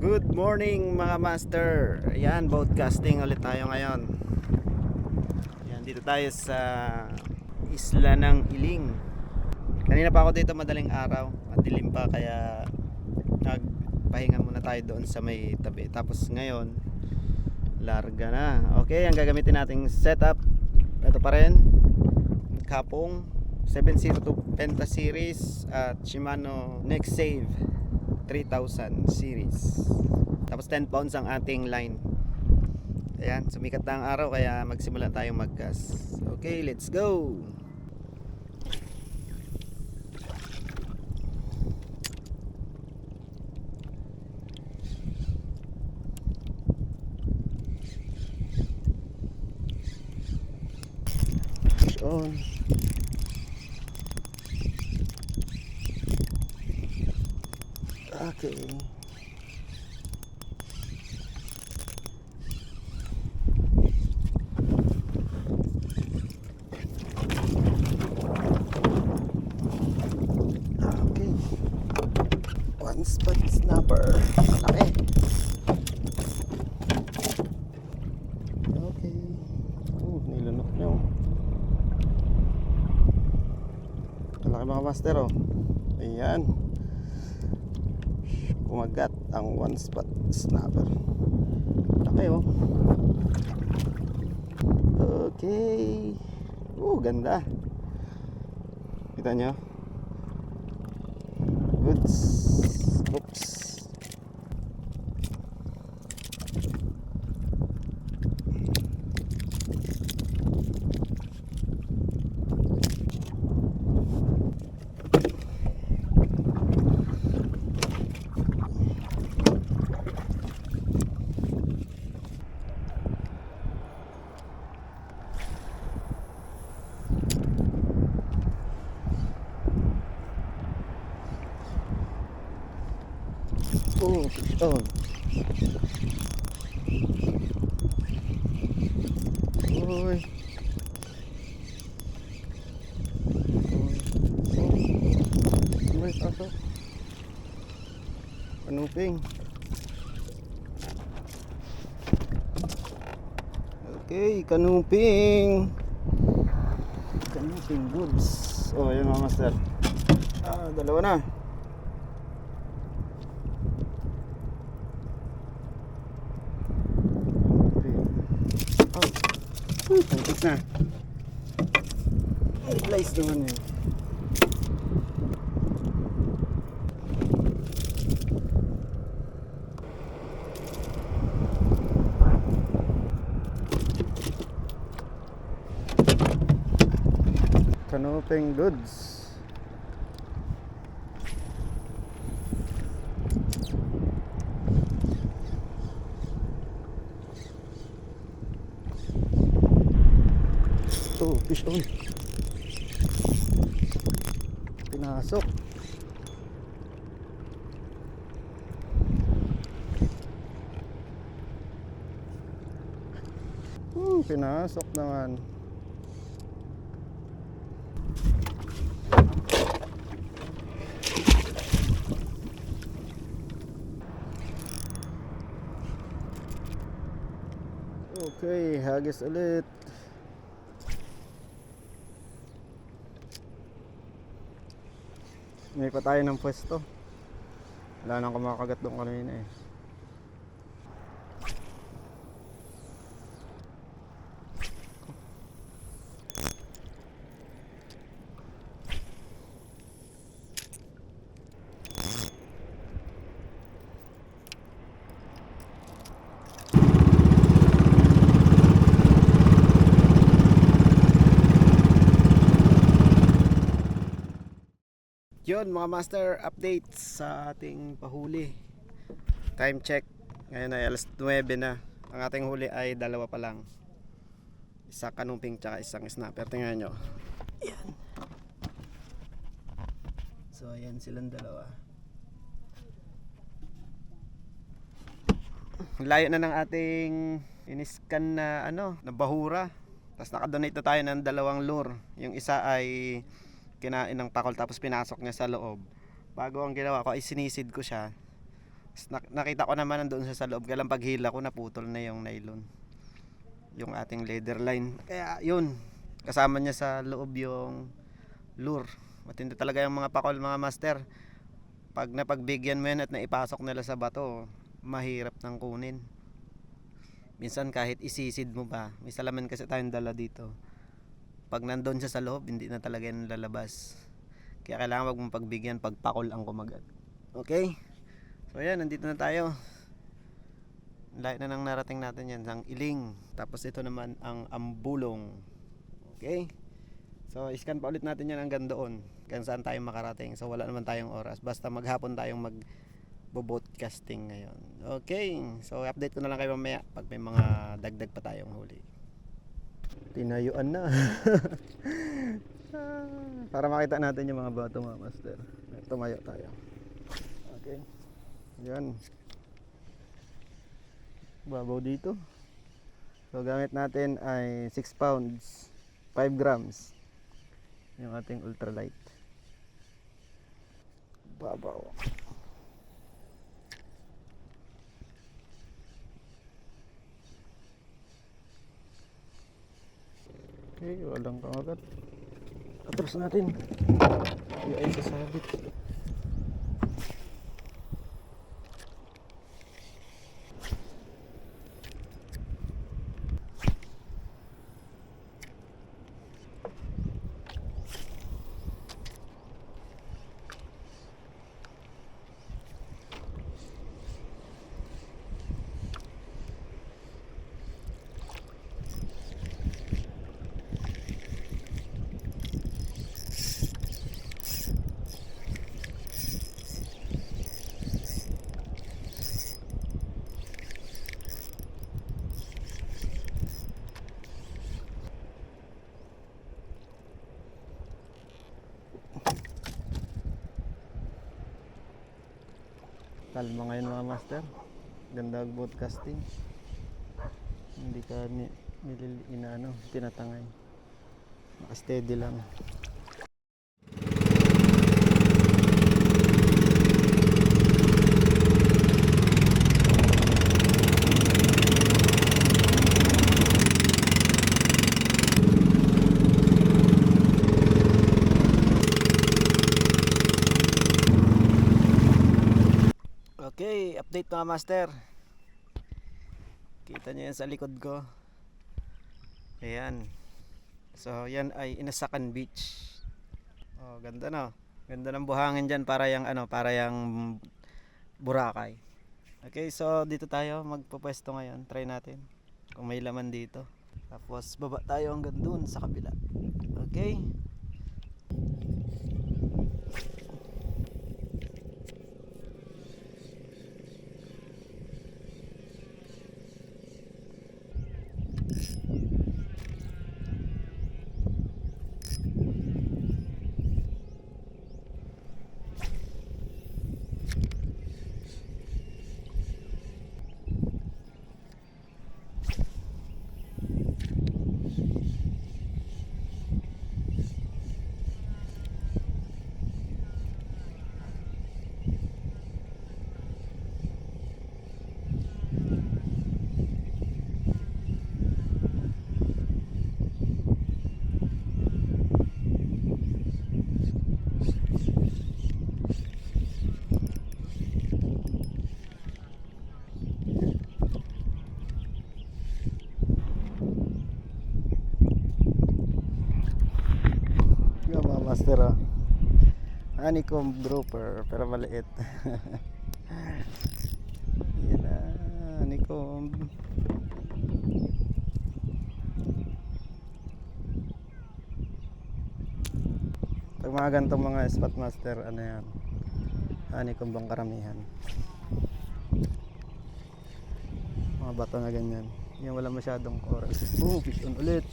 Good morning mga master. Ayan, broadcasting ulit tayo ngayon. Ayan, dito tayo sa isla ng Iling. Kanina pa ako dito madaling araw, madilim pa, kaya nagpahinga muna tayo doon sa may tabi. Tapos ngayon, larga na. Okay, ang gagamitin nating setup, ito pa rin, Kapong 702 Penta Series at Shimano Next Save 3000 series. Tapos 10 pounds ang ating line. Ayan, sumikat na ang araw kaya magsimula tayong maggas. Okay, let's go. Push on. Okay. Okay. One spot snapper. Malaki. Okay. Nilunok nyo. Malaki mga master, oh. Ayan. Kumagat ang one spot snapper. Laki, oh. Okay. Ganda. Kita nyo? Goods. Oops. Push on. Uy. May pasok. Kanuping. Okay, kanuping. Kanuping goods. Oh, ayan mga master. Dalawa na. Tungkot na. Replace naman yun. Kanuping goods. Fish on. Pinasok. Pinasok naman. Okay, hagis ulit. May pa tayo ng pwesto. Wala nang kumakagat doon kanina eh. Yun mga master, update sa ating pahuli. Time check. Ngayon ay alas 9 na. Ang ating huli ay dalawa pa lang. Isa kanuping tsaka isang snapper. Tingnan nyo. Ayan. So ayan silang dalawa. Layo na ng ating iniskan na na bahura. Tapos nakadonate na tayo ng dalawang lure. Yung isa ay kinain ng pakol tapos pinasok niya sa loob. Bago ang ginawa ko ay sinisid ko siya. Nakita ko naman nandoon siya sa loob. Kaya lang paghila ko naputol na yung nylon. Yung ating leader line. Kaya yun. Kasama niya sa loob yung lure. Matindi talaga yung mga pakol mga master. Pag napagbigyan mo yan at naipasok nila sa bato, mahirap nang kunin. Minsan kahit isisid mo pa. May salamin kasi tayong dala dito. Pag nandun siya sa loob, hindi na talaga yan lalabas. Kaya kailangan wag mong pagbigyan pag pakol ang kumagat. Okay? So yan, nandito na tayo. Lahat na nang narating natin yan, ang iling. Tapos ito naman ang ambulong. Okay? So iscan pa ulit natin yan hanggang doon. Kung saan tayo makarating. So wala naman tayong oras. Basta maghapon tayong mag-boatcasting ngayon. Okay? So update ko na lang kayo mamaya pag may mga dagdag pa tayong huli. Tinayuan na. Para makita natin yung mga bato mga master. Tumayo tayo. Okay? Yan. Babaw dito. So gamit natin ay 6 pounds 5 grams yung ating ultralight. Babaw. Okay, walang kamagat. Atras natin. Yung ay sasabit. Kalma ngayon mga master. Ganda ang broadcasting. Hindi ka tinatangay. Naka-steady lang. Okay, update mga master. Kita nyo yan sa likod ko. Ayan. So yan ay Inasakan Beach. Oh, ganda no. Ganda ng buhangin dyan para yung para yung Boracay. Okay, so dito tayo magpupwesto ngayon. Try natin kung may laman dito. Tapos baba tayo hanggang dun sa kabila. Okay. Master honeycomb grouper pero maliit. Yan na honeycomb. Pag mga ganitong mga spot master, yan, honeycomb bang karamihan. Mga bato na ganyan, yung wala masyadong coral. Fish on ulit.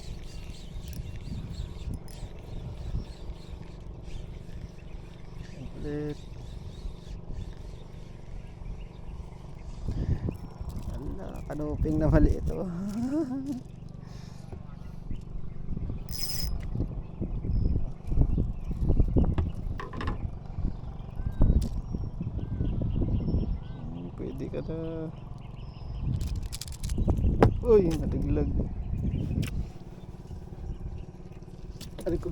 Ala, kanuping na mali ito. ka na. Uy, natiglag. Ano ko?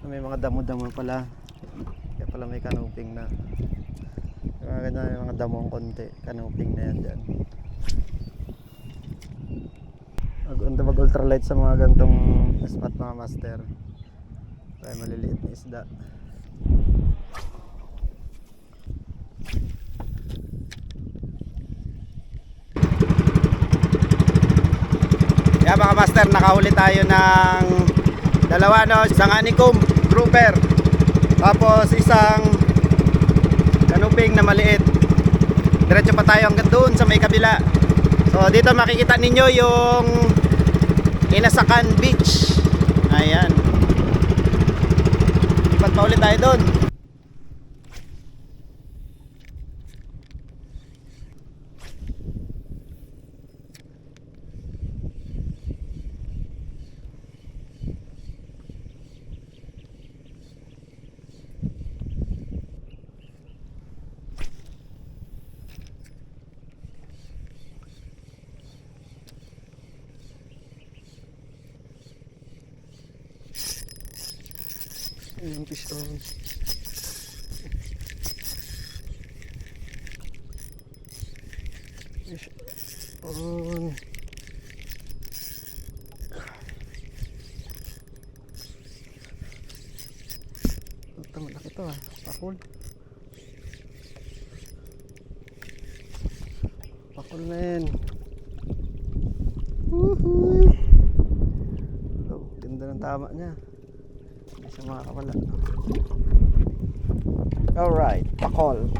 May mga damo-damo pala. Kaya pala may canoping na. Mga ganyan, may mga damong konti. Canoping na yan dyan. Maganda mag ultralight sa mga gantong spot mga master. Kaya maliliit na isda. Kaya mga master, nakahuli tayo ng dalawa, no? Isang honeycomb grouper, tapos isang canoping na maliit. Diretso pa tayo hanggang doon sa may kabila. So dito makikita ninyo yung Inasakan Beach. Ayan, lipat pa ulit tayo doon. Ayan, fish on. Fish on. Ito, malaki ito ah. Pakul. Pakul na yan. Woohoo! Oh, ganda ng tama niya. Sa mga kapala. Alright, pakol.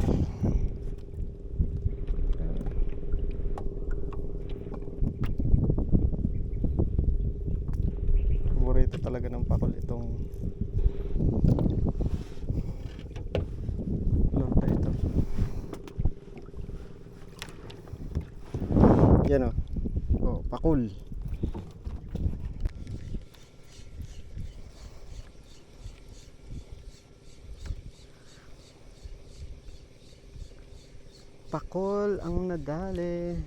Paborito talaga ng pakol itong lonta ito. Yan o. Oh, pakul. Pakol ang nadali.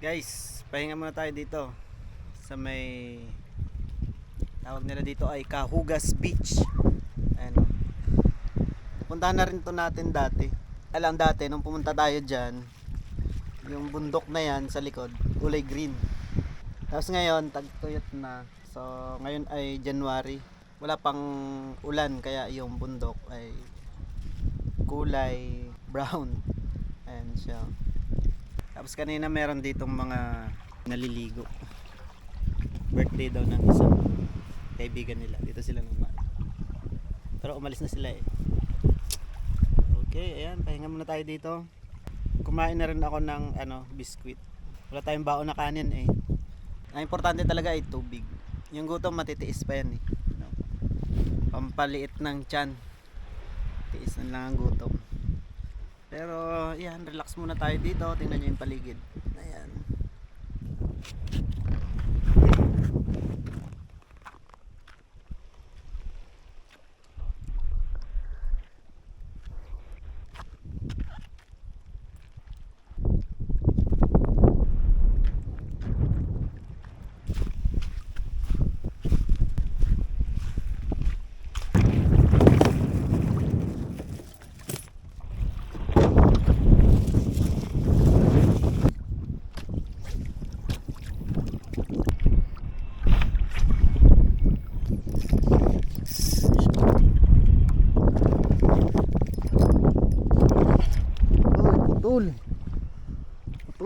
Guys, pahinga muna tayo dito sa may tawag nila dito ay Kahugas Beach. Ayan. Puntahan na rin to natin dati. Alam dati nung pumunta tayo dyan, yung bundok na yan sa likod kulay green. Tapos ngayon tagtuyot na. So ngayon ay January, wala pang ulan kaya yung bundok ay kulay brown. Ayan siya. Tapos kanina meron ditong mga naliligo. Birthday daw ng isang kaibigan nila. Dito sila naman. Pero umalis na sila eh. Okay, ayan, pahinga muna tayo dito. Kumain na rin ako ng biskwit. Wala tayong baon na kanin eh. Ang importante talaga ay tubig. Yung gutom matitiis pa yan eh. Pampaliit ng tiyan. Tiis na lang ang gutom. Pero yan, relax muna tayo dito. Tingnan nyo yung paligid. Ayan.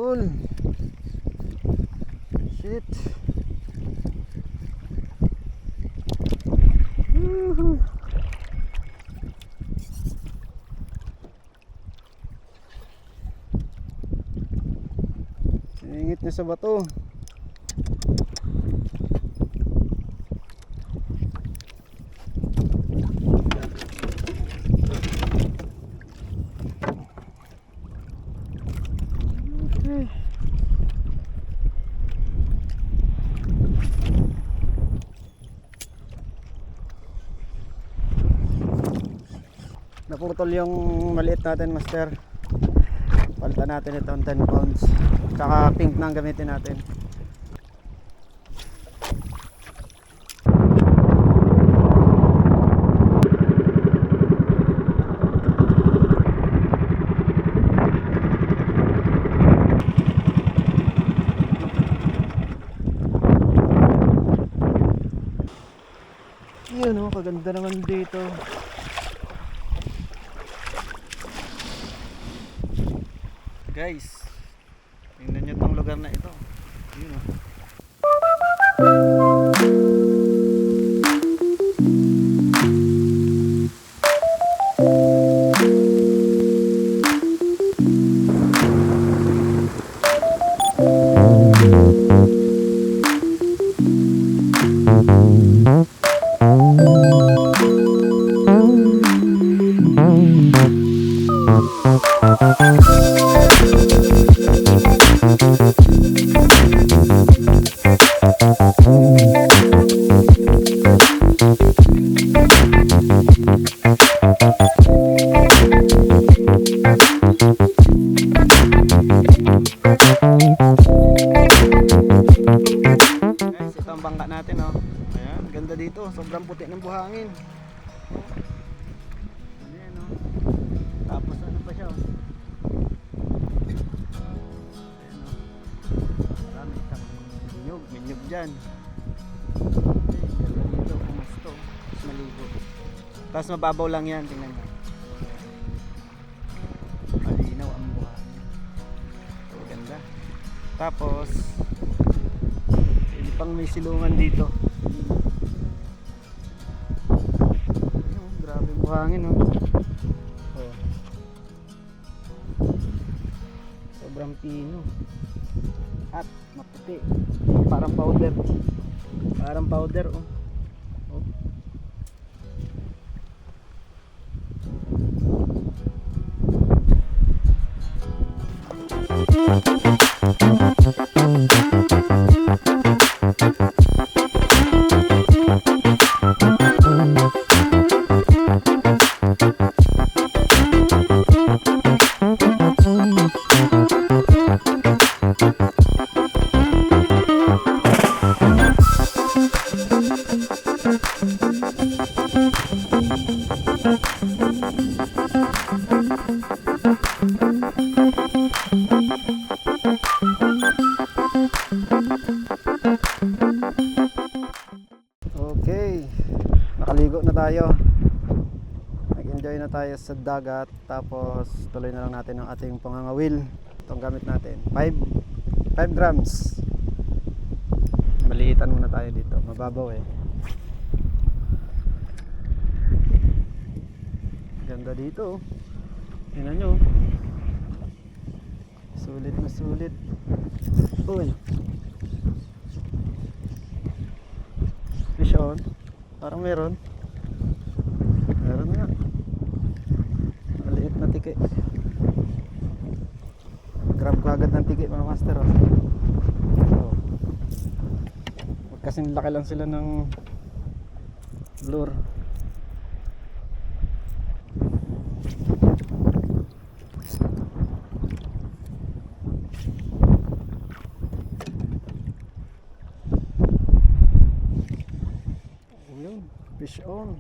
idol. Shit. Woohoo. Singit niya sa bato. Okay. Naputol yung maliit natin, master. Palitan natin itong 10 pounds. Tsaka pink na ang gamitin natin. Yun oh, kaganda naman dito. Guys, tingnan nyo tong lugar na ito. Yun oh. Guys, ito ang bangka natin oh. Ayan, ganda dito. Sobrang puti ng buhangin. Ayan oh. Tapos ano pa siya oh. Ayan oh. Marami isang minyog dyan. Ganda dito, kumusto. Maligo. Tapos mababaw lang yan, tingnan mo. Malinaw ang buhangin. So, ganda. Tapos pang may silungan dito. Ayun, grabe buhangin oh. Oh. Sobrang pino. At maputi. Parang powder. Parang powder oh. Oh. Okay, nakaligo na tayo. Nag-enjoy na tayo sa dagat. Tapos tuloy na lang natin ang ating pangangawil. Itong gamit natin 5 grams. Maliitan muna tayo dito, mababaw eh. Ganda dito. Tingnan nyo. Sulit na sulit. Uy, fish on. Parang meron nga. Maliit na tiki. Grab ko agad ng tiki mga master oh. Oh. Kasing laki lang sila ng lure. Fish on.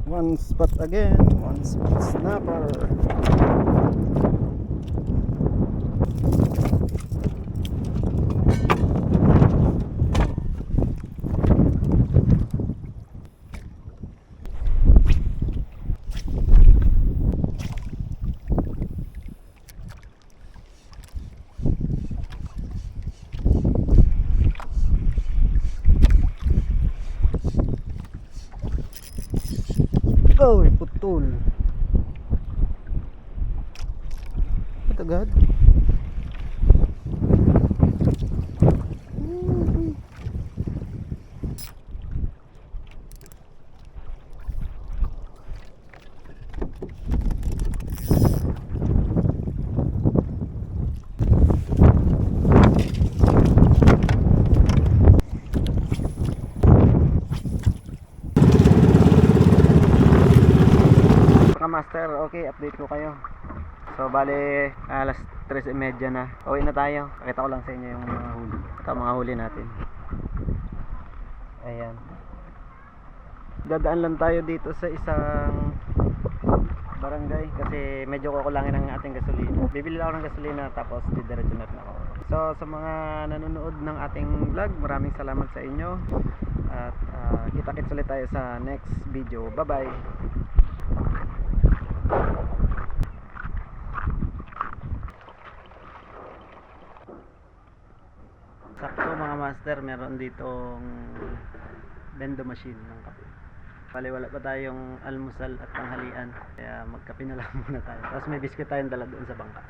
One spot again, one spot snapper. Oh, putol. Ba't agad? Master, okay, update ko kayo. So bale alas 3:30 na. Uwi na tayo. Pakita ko lang sa inyo yung mga huli. Ito mga huli natin. Ayan. Dadaan lang tayo dito sa isang barangay kasi medyo kukulangin ang ating gasolina. Bibili lang ako ng gasolina tapos didiretso na ako. So sa mga nanonood ng ating vlog, maraming salamat sa inyo. At kita-kits ulit tayo sa next video. Bye-bye. Sakto mga master, meron ditong bendo machine ng kape. Pali wala pa tayong almusal at tanghalian, kaya magkape na lang muna tayo. Tapos may biscuit tayong dala doon sa bangka.